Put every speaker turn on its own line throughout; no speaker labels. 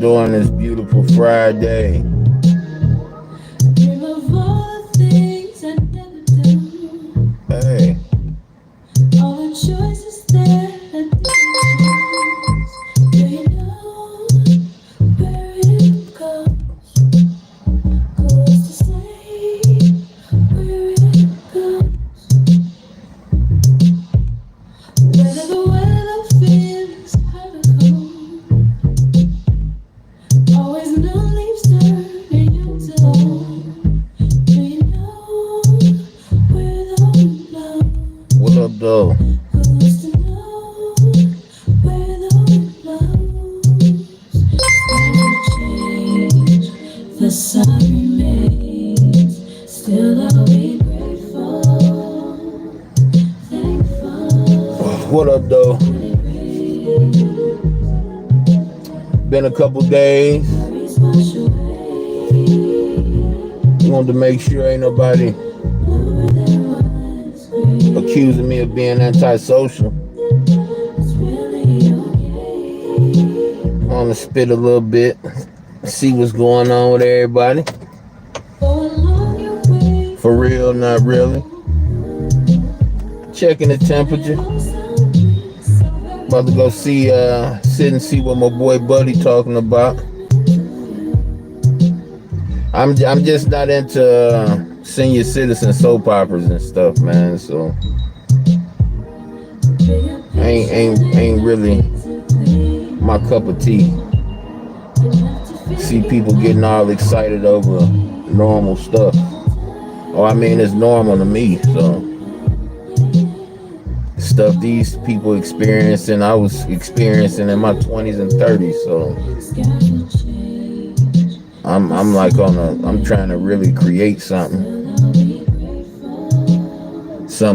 doing this beautiful Friday?
Dream of all the things I never do.
Hey,
All the choices that I didn't choose. Do you know where it goes? Who's to say where it goes? Whether the weather feels hot or cold, always no leaves turning into gold. Do you know where the wind blows?
what up, though?
Who's to know where the wind blows? Things change, the sun remains. Still I'll be grateful, thankful
What up, though?
when it rains.
Been a couple days.
Worries wash away.
Wanted to make sure ain't nobody
Where there was green,
accusing me of being antisocial.
it's really okay.
Want to spit a little bit, see what's going on with everybody.
Go along your way.
For real, not really. Checking the temperature. About to go sit and see what my boy Buddy talking about. I'm just not into senior citizen soap operas and stuff, man. So ain't really my cup of tea. See people getting all excited over normal stuff. Oh, I mean, it's normal to me. So stuff these people experiencing, I was experiencing in my 20s and 30s. So I'm like I'm trying to really create something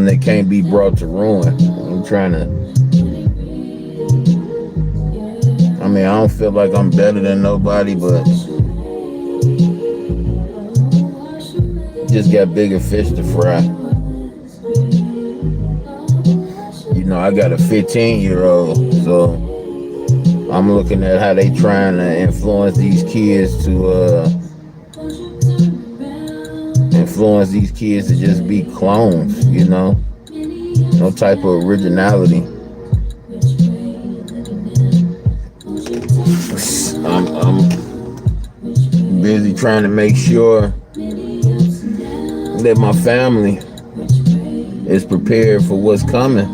that can't be brought to ruin. I'm trying to. I mean, I don't feel like I'm better than nobody, but just got bigger fish to fry. You know, I got a 15-year-old, so I'm looking at how they trying to influence these kids to just be clones, you know? No type of originality. I'm busy trying to make sure that my family is prepared for what's coming.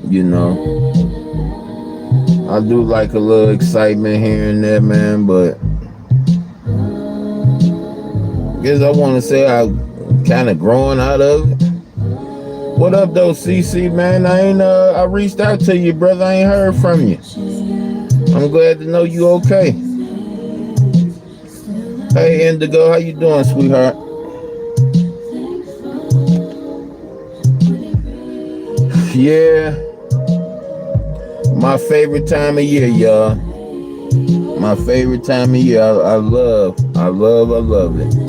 You know, I do like a little excitement here and there, man, but I guess I want to say I'm kind of growing out of it. What up, though, CC, man? I reached out to you, brother. I ain't heard from you. I'm glad to know you okay. Hey, Indigo, how you doing, sweetheart? Yeah. My favorite time of year, y'all. My favorite time of year. I love it.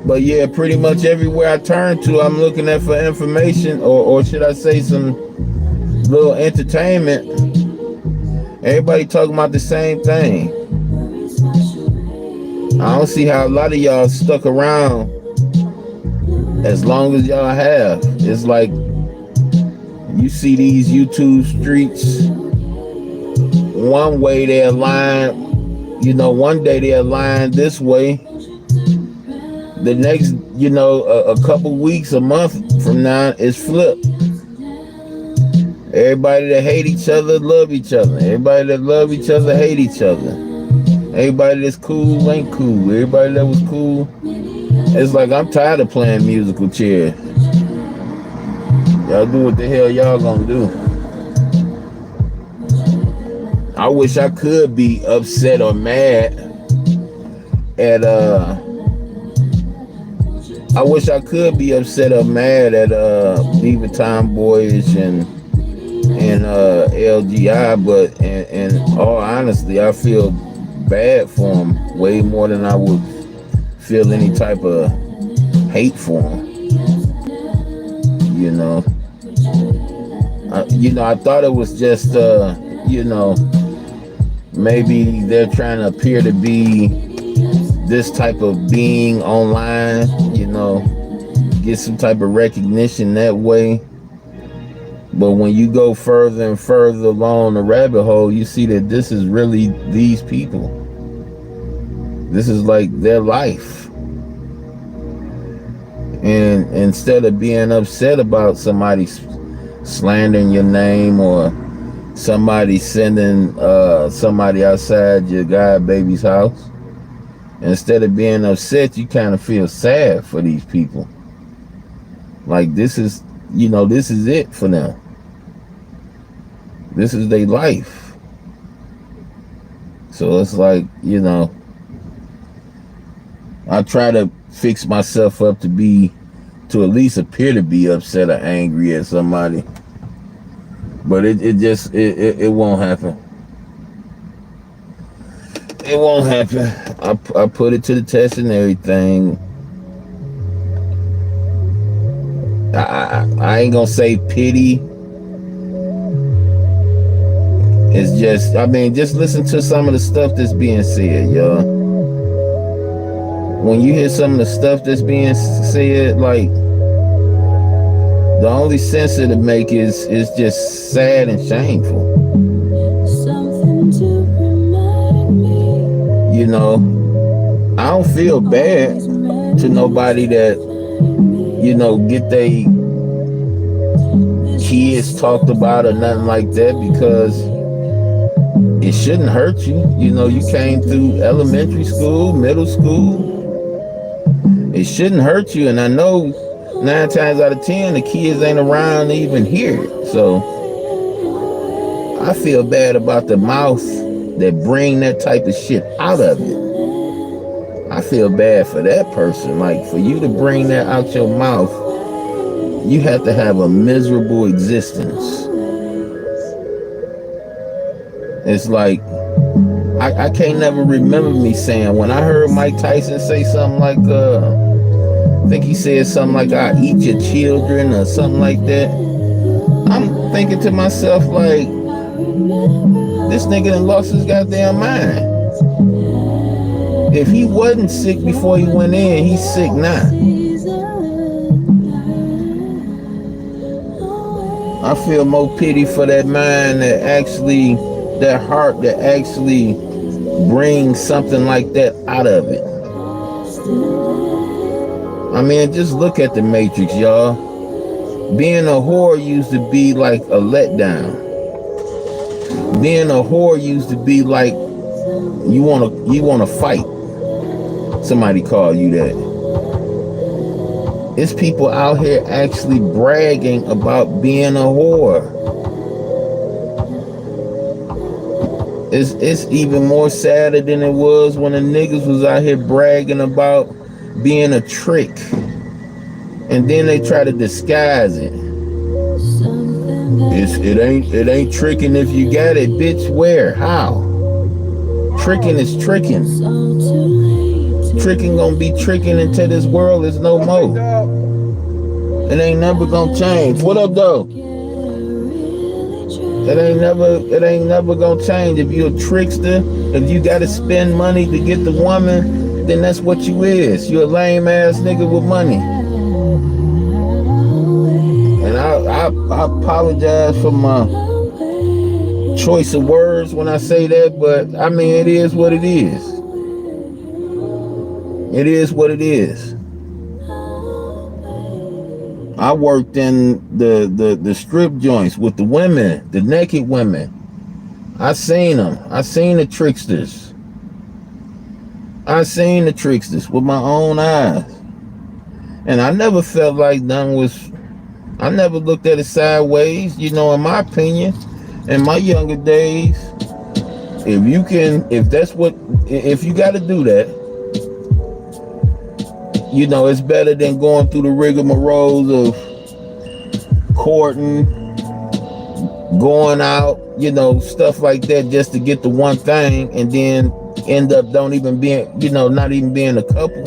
But yeah, pretty much everywhere I turn to, I'm looking at for information, or should I say some little entertainment. Everybody talking about the same thing. I don't see how a lot of y'all stuck around as long as y'all have. It's like you see these YouTube streets, one way they align, you know, one day they align this way. The next, you know, a couple weeks, a month from now, it's flipped. Everybody that hate each other, love each other. Everybody that love each other, hate each other. Everybody that's cool ain't cool. Everybody that was cool, it's like I'm tired of playing musical chairs. Y'all do what the hell y'all gonna do. I wish I could be upset or mad at I wish I could be upset or mad at Diva Tomboyish and LGI, but in all honesty, I feel bad for them way more than I would feel any type of hate for them. You know, I thought it was just, maybe they're trying to appear to be this type of being online, get some type of recognition that way. But when you go further and further along the rabbit hole, you see that this is really these people. This is like their life. And instead of being upset about somebody slandering your name or somebody sending somebody outside your god baby's house, instead of being upset, you kind of feel sad for these people. Like this is it for them. This is their life. So it's like, I try to fix myself up to at least appear to be upset or angry at somebody. But it won't happen. It won't happen. I put it to the test and everything. I ain't gonna say pity. It's just, just listen to some of the stuff that's being said, y'all. When you hear some of the stuff that's being said, like, the only sense it'll make is just sad and shameful.
Something to remind me.
I don't feel bad to nobody that, get they kids talked about or nothing like that, because it shouldn't hurt you. You came through elementary school, middle school. It shouldn't hurt you. And I know 9 times out of 10, the kids ain't around to even hear it. So I feel bad about the mouth that bring that type of shit out of it. I feel bad for that person. Like, for you to bring that out your mouth, you have to have a miserable existence. It's like, I can't never remember me saying, when I heard Mike Tyson say something like, I think he said something like, I eat your children or something like that. I'm thinking to myself, like, this nigga done lost his goddamn mind. If he wasn't sick before he went in, he's sick now. I feel more pity for that mind that heart that actually brings something like that out of it. Just look at the Matrix, y'all. Being a whore used to be like a letdown. Being a whore used to be like you wanna fight. Somebody call you that. It's people out here actually bragging about being a whore. It's even more sadder than it was when the niggas was out here bragging about being a trick. And then they try to disguise it. It ain't tricking if you got it, bitch. Where? How? Tricking is tricking. Tricking gonna be tricking until this world is no more. It ain't never gonna change. What up, though? It ain't never gonna change. If you're a trickster, if you gotta spend money to get the woman, then that's what you is. You're a lame ass nigga with money. And I apologize for my choice of words when I say that, but it is what it is. It is what it is. I worked in the strip joints with the women, the naked women. I seen them. I seen the tricksters. I seen the tricksters with my own eyes. And I never felt like I never looked at it sideways. In my opinion, in my younger days, if you gotta do that, it's better than going through the rigmaroles of courting, going out, stuff like that just to get the one thing and then end up not even being a couple.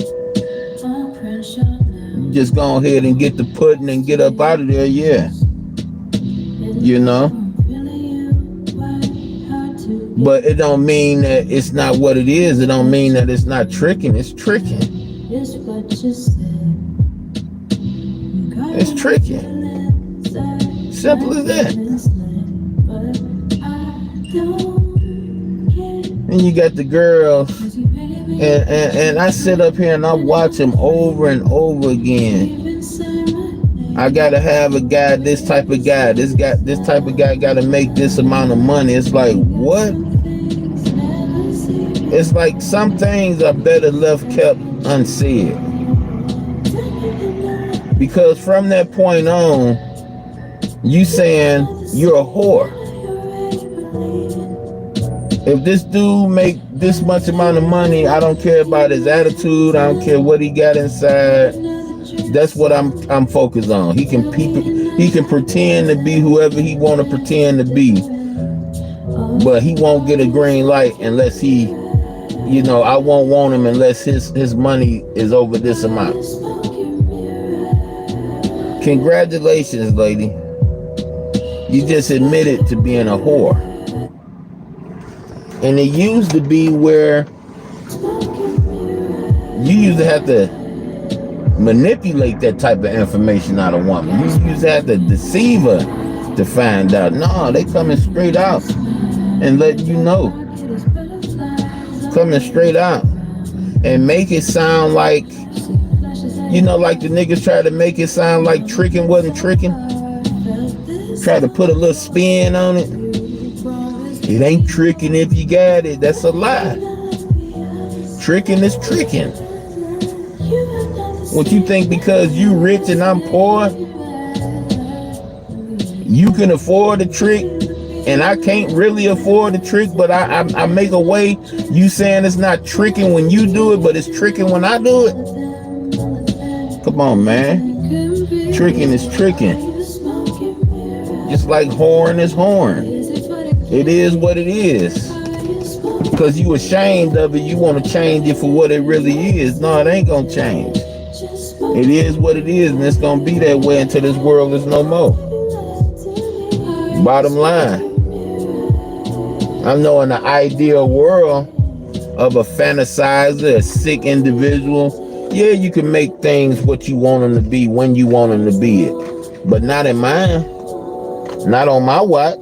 Just go ahead and get the pudding and get up out of there, yeah. you know. But it don't mean that it's not what it is. It don't mean that it's not tricking. It's tricking. It's tricking. Simple as that. And you got the girls, and I sit up here and I watch them over and over again. I gotta have a guy, this type of guy. This type of guy gotta make this amount of money. It's like, what? It's like some things are better left kept unsaid. Because from that point on, you saying you're a whore. If this dude make this much amount of money, I don't care about his attitude. I don't care what he got inside. That's what I'm focused on. He can pretend to be whoever he want to pretend to be, but he won't get a green light unless he, you know, I won't want him unless his money is over this amount. Congratulations, lady. You just admitted to being a whore. And it used to be where you used to have to manipulate that type of information out of woman. You used to have to deceive her to find out. No, they coming straight out and let you know. Coming straight out and make it sound like, you know, like the niggas try to make it sound like tricking wasn't tricking. Try to put a little spin on it. It ain't tricking if you got it. That's a lie. Tricking is tricking. What you think because you rich and I'm poor, you can afford a trick and I can't really afford a trick, but I make a way. You saying it's not tricking when you do it, but it's tricking when I do it? Come on, man. Tricking is tricking. Just like horn is horn. It is what it is. Because you ashamed of it, you want to change it for what it really is. No, it ain't going to change. It is what it is, and it's going to be that way until this world is no more. Bottom line. I know in the ideal world of a fantasizer, a sick individual, yeah, you can make things what you want them to be when you want them to be it. But not in mine. Not on my watch.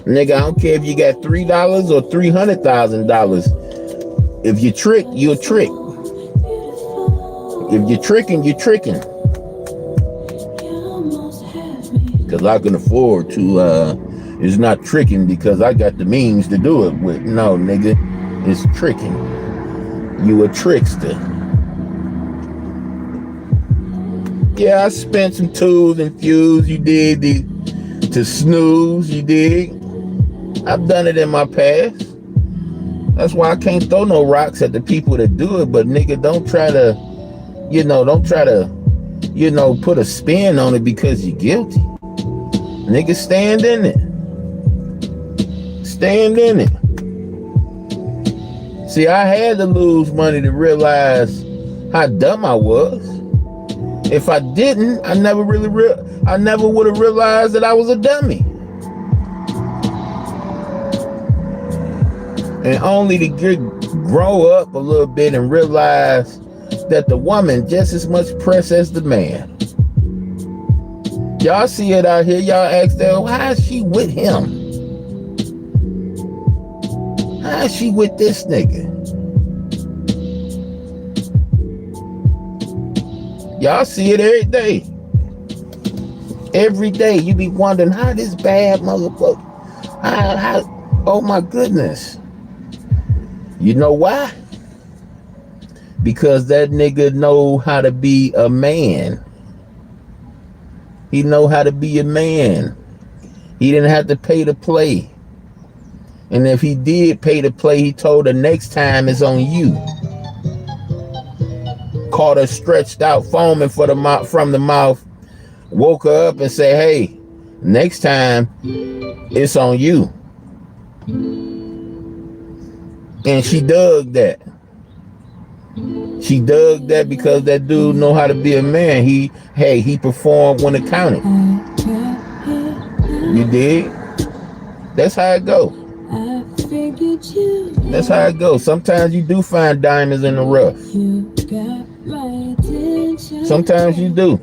Nigga, I don't care if you got $3 or $300,000. If you trick, you're trick. If you're tricking, you're tricking. Because I can afford to, it's not tricking because I got the means to do it with. No, nigga, it's tricking. You a trickster. Yeah, I spent some tools and fuse. You dig to snooze, you dig. I've done it in my past. That's why I can't throw no rocks at the people that do it. But nigga, don't try to put a spin on it because you're guilty. Nigga, stand in it. Stand in it. See, I had to lose money to realize how dumb I was. If I didn't, I never would have realized that I was a dummy. And only to grow up a little bit and realize that the woman just as much press as the man. Y'all see it out here. Y'all ask that, why is she with him? How is she with this nigga? Y'all see it every day. Every day you be wondering how this bad motherfucker, oh my goodness. You know why? Because that nigga know how to be a man. He know how to be a man. He didn't have to pay to play. And if he did pay to play, he told her next time it's on you. Caught her stretched out, foaming from the mouth. Woke her up and said, hey, next time it's on you. And she dug that. She dug that because that dude know how to be a man. He performed when it counted. You dig? That's how it go.
I figured you.
That's how it goes. Sometimes you do find diamonds in the rough.
You got my attention.
Sometimes you do.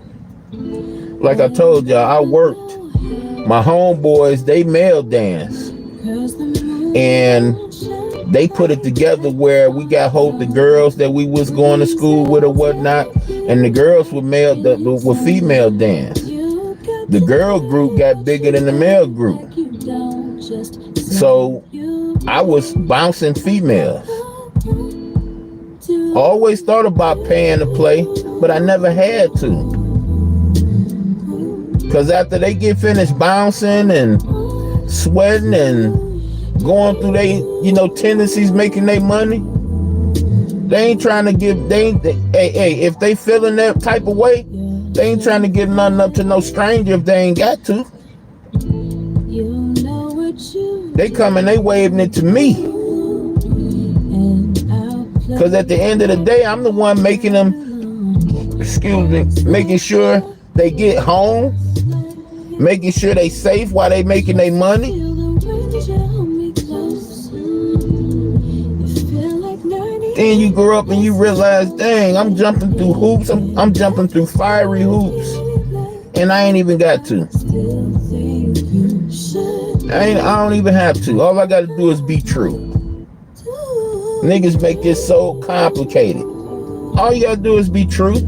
Like I told y'all, I worked. My homeboys, they male dance. And they put it together where we got hold the girls that we was going to school with or whatnot. And the girls were female dance. The girl group got bigger than the male group. So I was bouncing females. Always thought about paying to play, but I never had to. Because after they get finished bouncing and sweating and going through their, tendencies, making their money, they ain't trying to give, if they feeling that type of way, they ain't trying to give nothing up to no stranger if they ain't got to. They come and they waving it to me. Because at the end of the day, I'm the one making them, making sure they get home, making sure they safe while they making their money. Then you grow up and you realize, dang, I'm jumping through hoops. I'm jumping through fiery hoops, and I ain't even got to. I don't even have to. All I got to do is be true. Niggas make this so complicated. All you got to do is be true.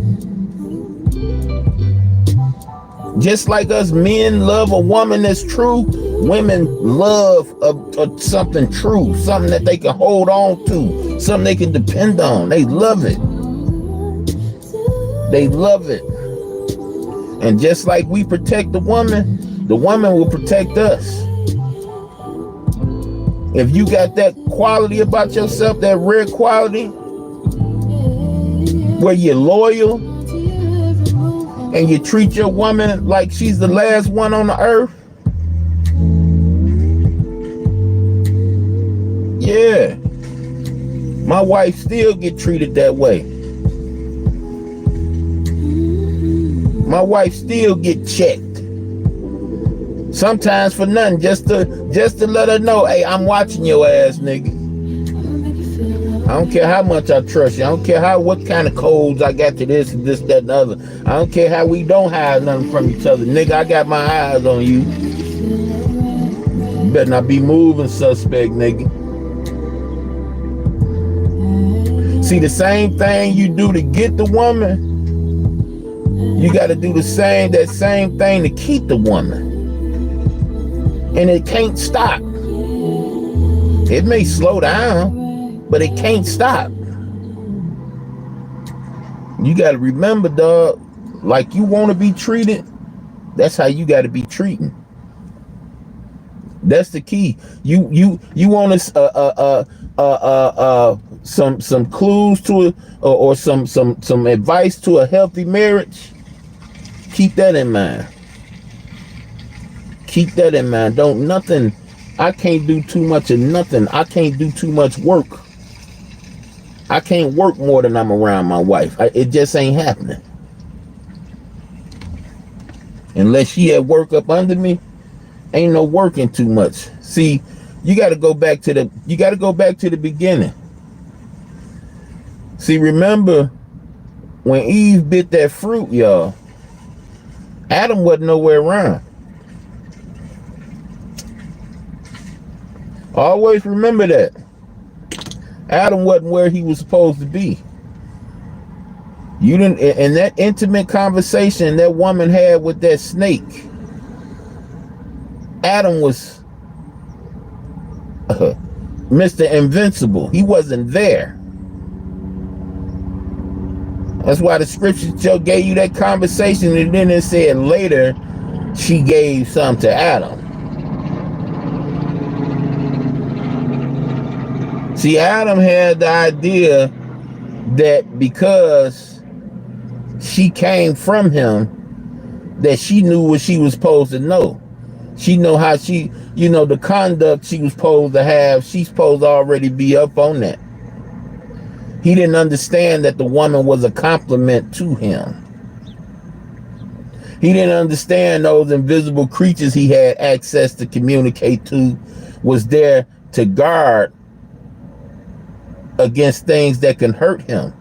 Just like us men love a woman that's true, women love something true, something that they can hold on to, something they can depend on. They love it. They love it. And just like we protect the woman will protect us. If you got that quality about yourself, that rare quality, where you're loyal, and you treat your woman like she's the last one on the earth, yeah, my wife still get treated that way. My wife still get checked. Sometimes for nothing, just to let her know, hey, I'm watching your ass, nigga. I don't care how much I trust you. I don't care what kind of codes I got to this and this, that, and the other. I don't care how we don't hide nothing from each other. Nigga, I got my eyes on you. You better not be moving, suspect, nigga. See, the same thing you do to get the woman, you got to do that same thing to keep the woman. And it can't stop. It may slow down, but it can't stop. You got to remember, dog, like you want to be treated, that's how you got to be treating. That's the key. You want some clues to it, or some advice to a healthy marriage. Keep that in mind. Keep that in mind. I can't do too much of nothing. I can't do too much work. I can't work more than I'm around my wife. It just ain't happening. Unless she at work up under me, ain't no working too much. See, you got to go back to the beginning. See, remember when Eve bit that fruit, y'all, Adam wasn't nowhere around. Always remember that. Adam wasn't where he was supposed to be. You didn't, in that intimate conversation that woman had with that snake, Adam was Mr. Invincible. He wasn't there. That's why the scripture gave you that conversation, and then it said later she gave some to Adam. See, Adam had the idea that because she came from him, that she knew what she was supposed to know. She know how the conduct she was supposed to have, she's supposed to already be up on that. He didn't understand that the woman was a compliment to him. He didn't understand those invisible creatures he had access to communicate to was there to guard against things that can hurt him.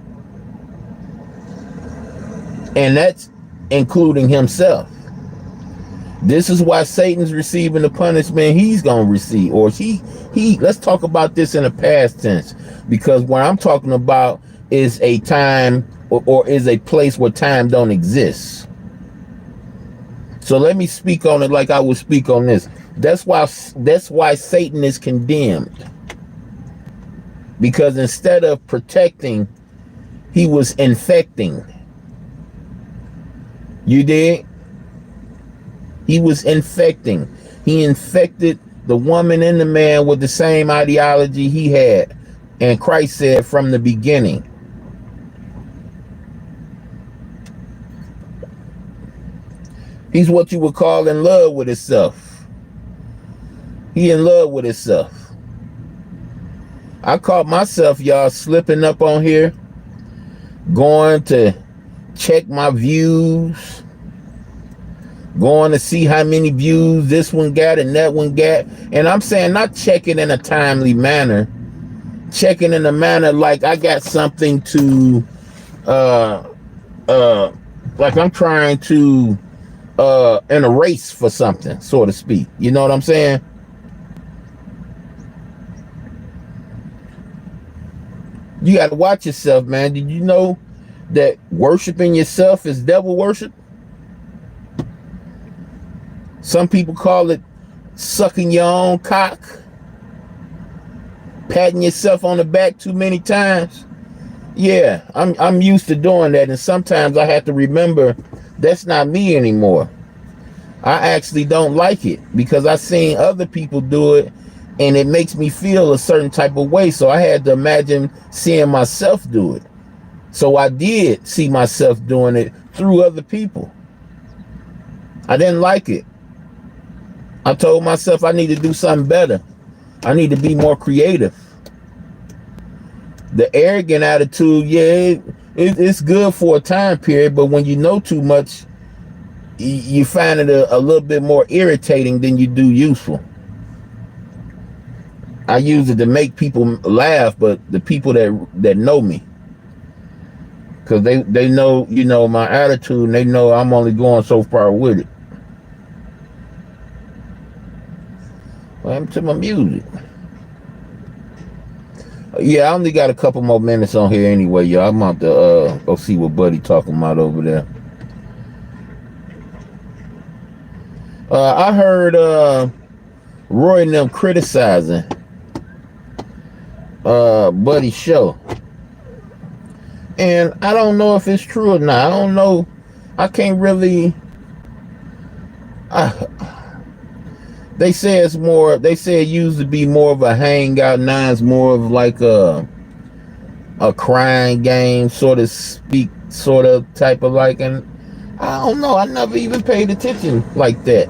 And that's including himself. This is why Satan's receiving the punishment he's going to receive. Or he, let's talk about this in the past tense. Because what I'm talking about is a time or is a place where time don't exist. So let me speak on it like I would speak on this. That's why Satan is condemned. Because instead of protecting, he was infecting. You did? He was infecting. He infected the woman and the man with the same ideology he had. And Christ said from the beginning, he's what you would call in love with himself. He in love with himself. I caught myself, y'all, slipping up on here, going to check my views, going to see how many views this one got and that one got. And I'm saying not checking in a timely manner, checking in a manner like I got something to, like I'm trying to, in a race for something, so to speak. You know what I'm saying? You got to watch yourself, man. Did you know that worshiping yourself is devil worship? Some people call it sucking your own cock, patting yourself on the back too many times. Yeah, I'm used to doing that, and sometimes I have to remember that's not me anymore. I actually don't like it because I've seen other people do it, and it makes me feel a certain type of way. So I had to imagine seeing myself do it. So I did see myself doing it through other people. I didn't like it. I told myself I need to do something better. I need to be more creative. The arrogant attitude, yeah, it's good for a time period, but when you know too much, you find it a little bit more irritating than you do useful. I use it to make people laugh, but the people that know me, because they know, you know, my attitude, and they know I'm only going so far with it. Well, I'm to my music. Yeah, I only got a couple more minutes on here anyway, y'all. I'm about to go see what Buddy talking about over there. I heard Roy and them criticizing Buddy's show, and I don't know if it's true or not. I don't know. I can't really. They say it's more. They say it used to be more of a hangout. Now it's more of like a crying game, so to speak, sort of type of like. And I don't know. I never even paid attention like that.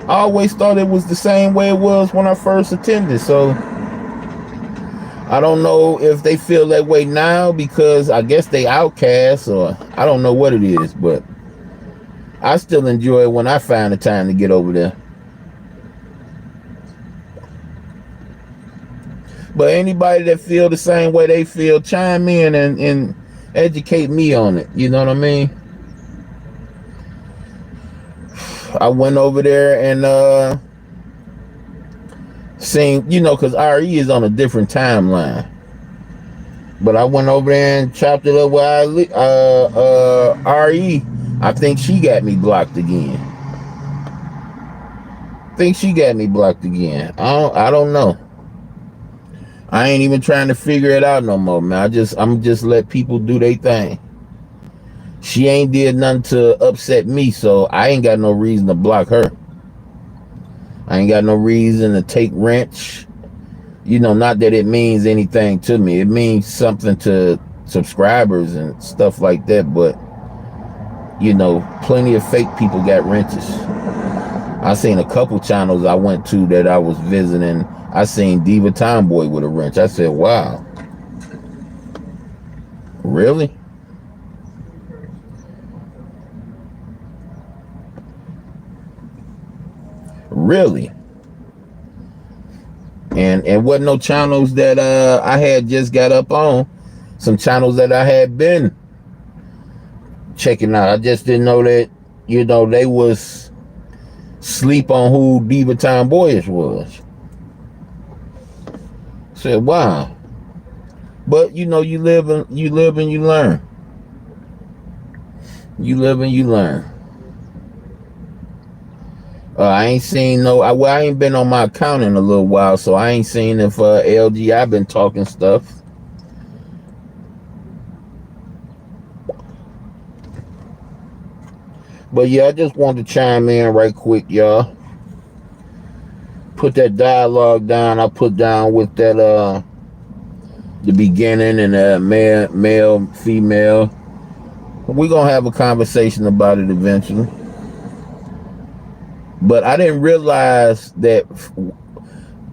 I always thought it was the same way it was when I first attended. So I don't know if they feel that way now because I guess they outcasts, or I don't know what it is, but I still enjoy it when I find the time to get over there. But anybody that feel the same way they feel, chime in and educate me on it. You know what I mean? I went over there and seen, you know, because RE is on a different timeline. But I went over there and chopped it up with RE. I think she got me blocked again. I don't know. I ain't even trying to figure it out no more, man. I'm just let people do their thing. She ain't did nothing to upset me, so I ain't got no reason to block her. I ain't got no reason to take wrench. You know, not that it means anything to me. It means something to subscribers and stuff like that, but you know, plenty of fake people got wrenches. I seen a couple channels I went to that I was visiting. I seen Diva Tomboy with a wrench. I said, wow. Really? really. And wasn't no channels that I had just got up on. Some channels that I had been checking out. I just didn't know that, you know, they was sleep on who Diva Tomboyish was. Said, wow. But you know, you live and you learn. You live and you learn. I ain't seen no. I ain't been on my account in a little while, so I ain't seen if LGI been talking stuff. But yeah, I just wanted to chime in right quick, y'all. Put that dialogue down. I put down with that the beginning and male, female. We're gonna have a conversation about it eventually. But I didn't realize that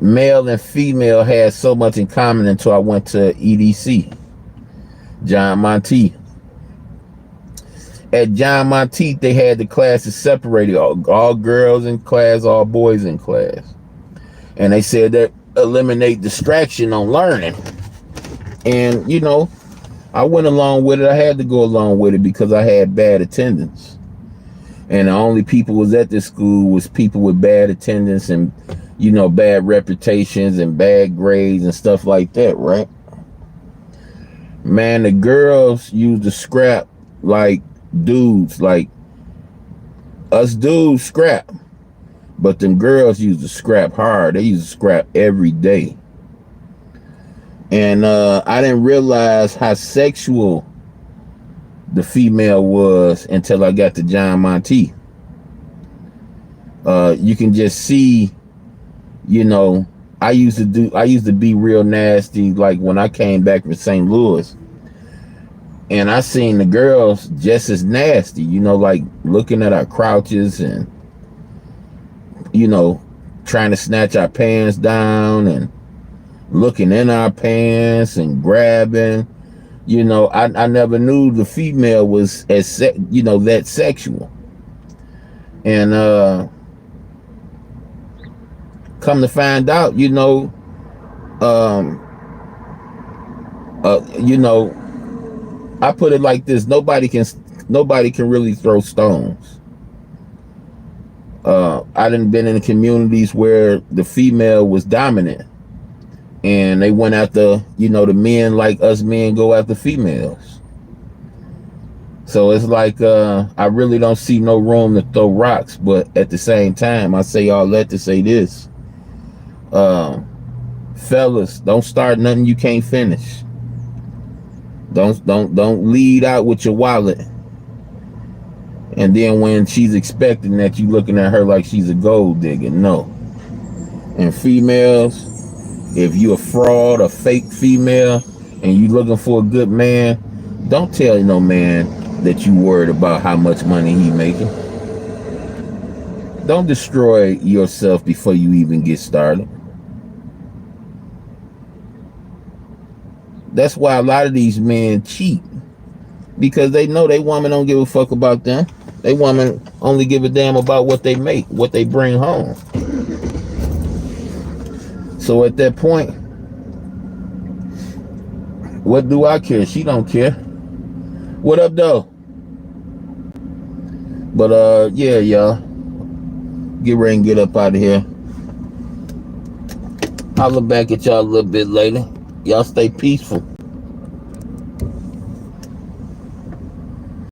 male and female had so much in common until I went to EDC, John Monteith. At John Monteith, they had the classes separated, all girls in class, all boys in class. And they said that eliminate distraction on learning. And, you know, I went along with it. I had to go along with it because I had bad attendance. And the only people was at this school was people with bad attendance and, you know, bad reputations and bad grades and stuff like that, right? Man, the girls used to scrap like dudes, like us dudes scrap. But them girls used to scrap hard. They used to scrap every day. And I didn't realize how sexual the female was until I got to John Monteith. You can just see, you know, I used to be real nasty, like when I came back from St. Louis. And I seen the girls just as nasty, you know, like looking at our crouches and, you know, trying to snatch our pants down and looking in our pants and grabbing. You know, I never knew the female was as you know, that sexual. And come to find out, you know, you know, I put it like this: nobody can really throw stones. I done been in communities where the female was dominant. And they went after, you know, the men like us men go after females. So it's like, I really don't see no room to throw rocks. But at the same time, I say all that to say this. Fellas, don't start nothing you can't finish. Don't lead out with your wallet. And then when she's expecting that, you looking at her like she's a gold digger. No. And females, if you a fraud, a fake female, and you looking for a good man, don't tell no man that you worried about how much money he making. Don't destroy yourself before you even get started. That's why a lot of these men cheat, because they know they woman don't give a fuck about them. They woman only give a damn about what they make, what they bring home. So at that point, what do I care? She don't care. What up, though? But yeah, y'all, get ready and get up out of here. I'll look back at y'all a little bit later. Y'all stay peaceful.